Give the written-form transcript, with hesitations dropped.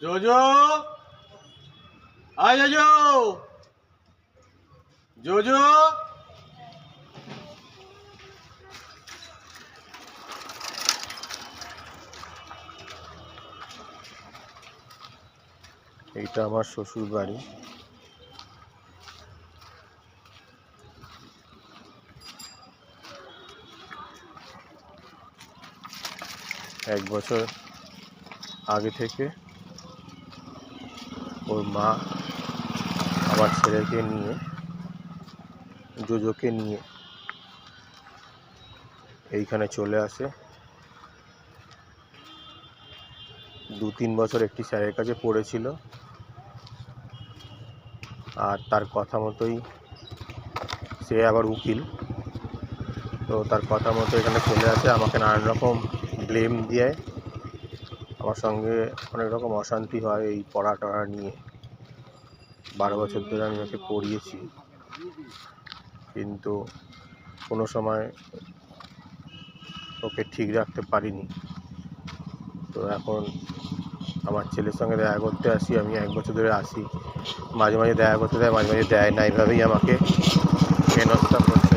जोजो आ जोजो जोजो এইটা আমার শ্বশুর বাড়ি। এক বছর আগে থেকে ওর মা আমার ছেলেকে নিয়ে জোজোকে নিয়ে এইখানে চলে আসে। 2-3 বছর একটি স্যারের কাছে পড়েছিল, আর তার কথা মতোই সে আবার উকিল, তো তার কথা মতো এখানে চলে আসে। আমাকে নানান রকম ব্লেম দিয়ে, আমার সঙ্গে অনেক রকম অশান্তি হয় এই পড়া টড়া নিয়ে। 12 বছর ধরে আমি ওকে পড়িয়েছি, কিন্তু কোনো সময় ওকে ঠিক রাখতে পারিনি। তো এখন আমার ছেলের সঙ্গে দেখা করতে আসি, আমি 1 বছর ধরে আসি, মাঝে মাঝে দেখা করতে দেয়, মাঝে মাঝে দেয় না। এইভাবেই আমাকে হেনস্থা করছে।